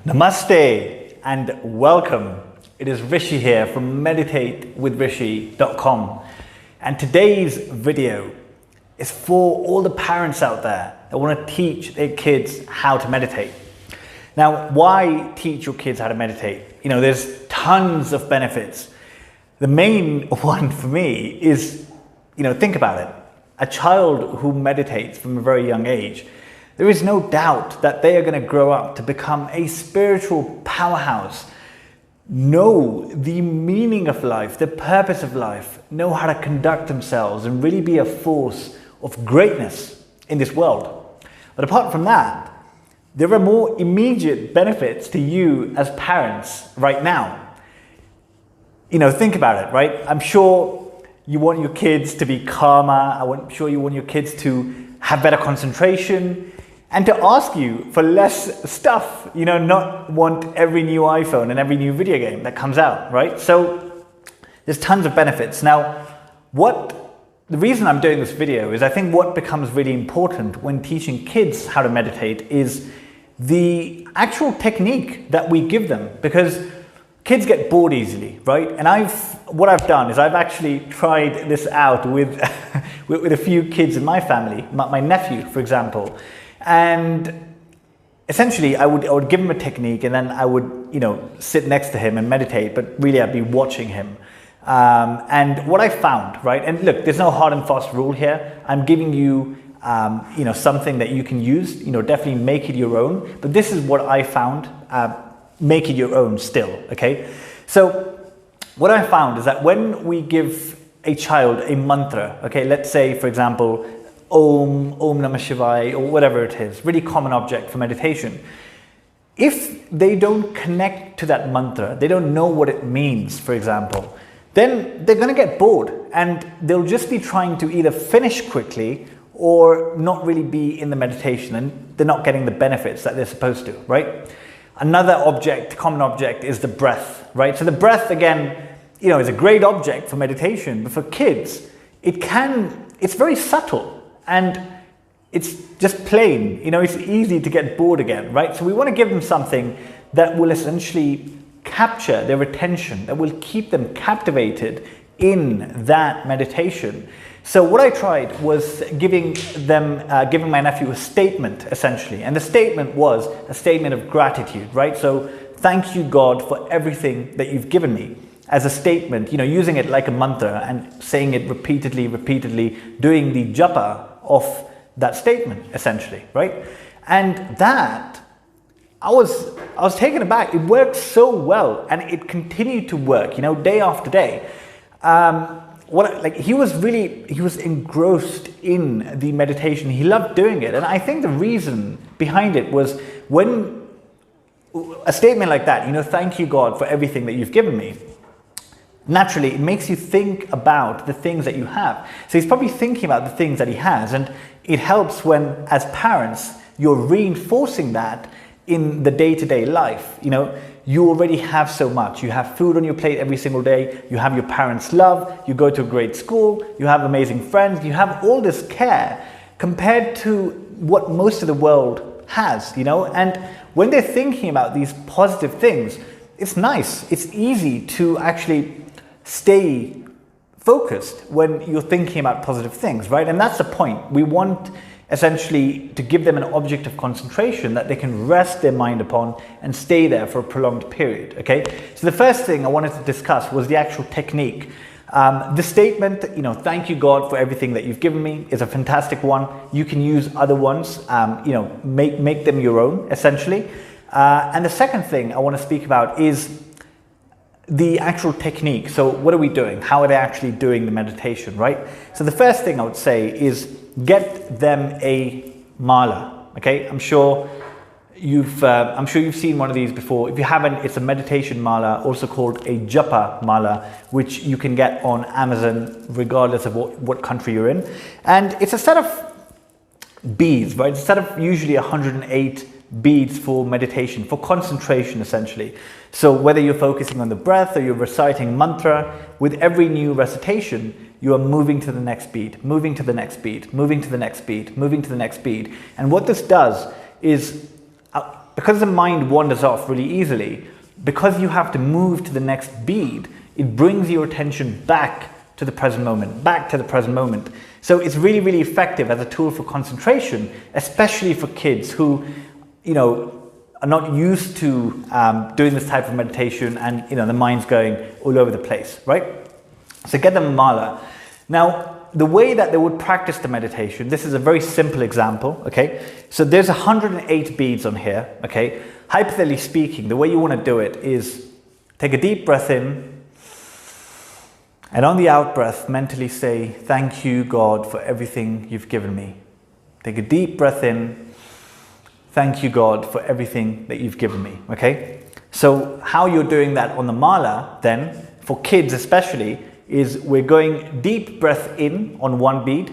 Namaste and welcome. It is Rishi here from meditatewithrishi.com, and today's video is for all the parents out there that want to teach their kids how to meditate. Now, why teach your kids how to meditate? There's tons of benefits. The main one for me is, think about it. A child who meditates from a very young age, there is no doubt that they are going to grow up to become a spiritual powerhouse, know the meaning of life, the purpose of life, know how to conduct themselves and really be a force of greatness in this world. But apart from that, there are more immediate benefits to you as parents right now. Think about it, right? I'm sure you want your kids to be calmer. I'm sure you want your kids to have better concentration and to ask you for less stuff, not want every new iPhone and every new video game that comes out, right? So there's tons of benefits. Now, the reason I'm doing this video is I think what becomes really important when teaching kids how to meditate is the actual technique that we give them, because kids get bored easily, right? And what I've done is I've actually tried this out with with a few kids in my family, my nephew, for example. And essentially I would give him a technique, and then I would, sit next to him and meditate, but really I'd be watching him. And what I found, right? And look, there's no hard and fast rule here. I'm giving you, something that you can use, definitely make it your own. But this is what I found, make it your own still, okay? So what I found is that when we give a child a mantra, okay, let's say, for example, Om Namah Shivaya, or whatever it is, really common object for meditation. If they don't connect to that mantra, they don't know what it means, for example, then they're going to get bored and they'll just be trying to either finish quickly or not really be in the meditation, and they're not getting the benefits that they're supposed to, right? Another common object is the breath, right? So the breath, again, is a great object for meditation, but for kids, it's very subtle. And it's just plain, it's easy to get bored again, right? So we want to give them something that will essentially capture their attention, that will keep them captivated in that meditation. So what I tried was giving my nephew a statement, essentially. And the statement was a statement of gratitude, right? So thank you, God, for everything that you've given me. As a statement, using it like a mantra and saying it repeatedly, doing the japa of that statement, essentially, right? And that, I was taken aback. It worked so well, and it continued to work, day after day. He was engrossed in the meditation. He loved doing it, and I think the reason behind it was when a statement like that, thank you, God, for everything that you've given me. Naturally, it makes you think about the things that you have. So he's probably thinking about the things that he has, and it helps when, as parents, you're reinforcing that in the day-to-day life. You already have so much. You have food on your plate every single day. You have your parents' love. You go to a great school. You have amazing friends. You have all this care compared to what most of the world has, And when they're thinking about these positive things, it's nice. It's easy to actually stay focused when you're thinking about positive things, right? And that's the point. We want essentially to give them an object of concentration that they can rest their mind upon and stay there for a prolonged period, okay? So the first thing I wanted to discuss was the actual technique. The statement, thank you, God, for everything that you've given me, is a fantastic one. You can use other ones, make them your own, essentially. And the second thing I want to speak about is the actual technique. So what are we doing? How are they actually doing the meditation, right? So the first thing I would say is get them a mala, okay? I'm sure you've seen one of these before. If you haven't, it's a meditation mala, also called a japa mala, which you can get on Amazon regardless of what country you're in. And it's a set of beads, right? It's a set of usually 108 beads for meditation, for concentration, essentially. So whether you're focusing on the breath or you're reciting mantra, with every new recitation, you are moving to the next beat, moving to the next beat, moving to the next beat, moving to the next beat. And what this does is because the mind wanders off really easily, because you have to move to the next bead, it brings your attention back to the present moment, back to the present moment. So it's really, really effective as a tool for concentration, especially for kids who, are not used to doing this type of meditation, and the mind's going all over the place, right? So get them a mala. Now, the way that they would practice the meditation, this is a very simple example, okay? So there's 108 beads on here, okay? Hypothetically speaking, the way you want to do it is take a deep breath in, and on the out breath, mentally say, thank you, God, for everything you've given me. Take a deep breath in, thank you, God, for everything that you've given me, okay? So how you're doing that on the mala then, for kids especially, is we're going deep breath in on one bead,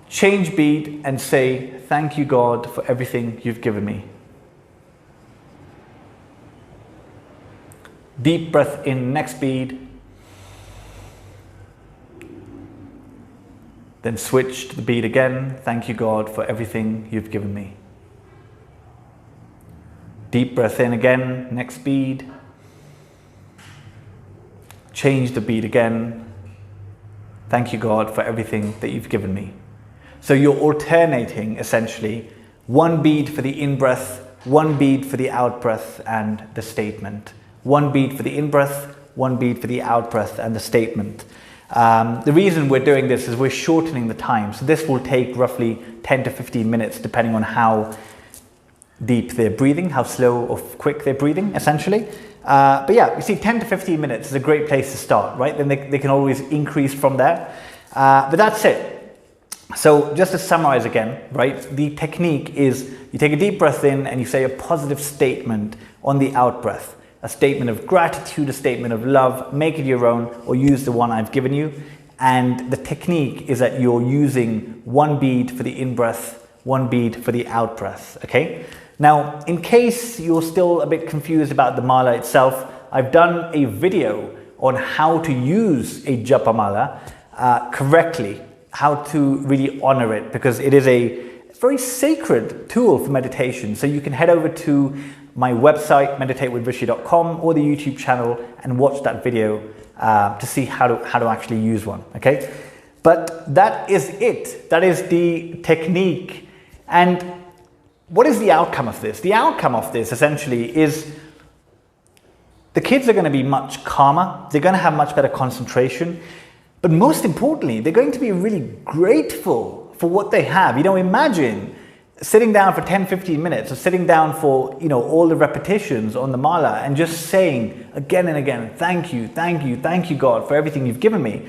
change bead and say, thank you, God, for everything you've given me. Deep breath in, next bead, then switch to the bead again, thank you, God, for everything you've given me. Deep breath in again, next bead, change the bead again. Thank you, God, for everything that you've given me. So you're alternating essentially one bead for the in-breath, one bead for the out-breath and the statement. One bead for the in-breath, one bead for the out-breath and the statement. The reason we're doing this is we're shortening the time. So this will take roughly 10 to 15 minutes depending on how deep they're breathing, how slow or quick they're breathing essentially. But yeah, you see 10 to 15 minutes is a great place to start, right? Then they can always increase from there. But that's it. So just to summarize again, right? The technique is you take a deep breath in and you say a positive statement on the out breath. A statement of gratitude, a statement of love, make it your own or use the one I've given you. And the technique is that you're using one bead for the in-breath, one bead for the out-breath, okay? Now, in case you're still a bit confused about the mala itself, I've done a video on how to use a japa mala correctly, how to really honor it, because it is a very sacred tool for meditation. So you can head over to my website, meditatewithrishi.com, or the YouTube channel and watch that video to see how to actually use one, okay? But that is it. That is the technique. And what is the outcome of this? The outcome of this essentially is the kids are going to be much calmer. They're going to have much better concentration. But most importantly, they're going to be really grateful for what they have. Imagine sitting down for 10, 15 minutes or sitting down for, all the repetitions on the mala and just saying again and again, thank you, God, for everything you've given me.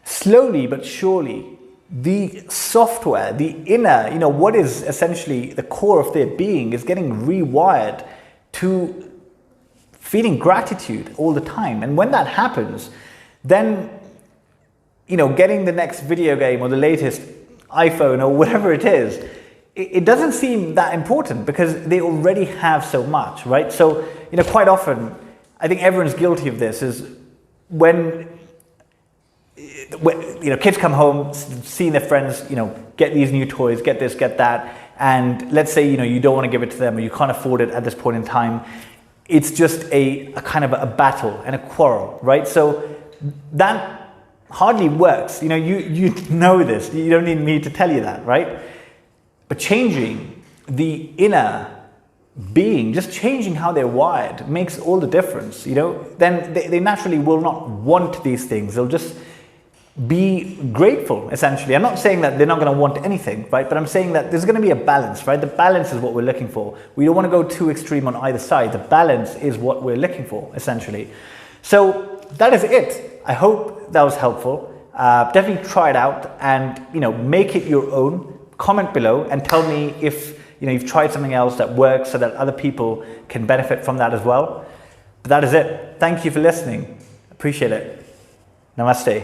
Slowly but surely, the software, the inner, what is essentially the core of their being is getting rewired to feeling gratitude all the time. And when that happens, then, getting the next video game or the latest iPhone or whatever it is, it doesn't seem that important because they already have so much, right? So, quite often, I think everyone's guilty of this, is when kids come home, seeing their friends, get these new toys, get this, get that, and let's say, you don't want to give it to them or you can't afford it at this point in time. It's just a kind of a battle and a quarrel, right? So that hardly works. You know this. You don't need me to tell you that, right? But changing the inner being, just changing how they're wired makes all the difference, Then they naturally will not want these things. They'll just be grateful, essentially. I'm not saying that they're not going to want anything, right? But I'm saying that there's going to be a balance, right? The balance is what we're looking for. We don't want to go too extreme on either side. The balance is what we're looking for, essentially. So that is it. I hope that was helpful. Definitely try it out and, make it your own. Comment below and tell me if you've tried something else that works so that other people can benefit from that as well. But that is it. Thank you for listening. Appreciate it. Namaste.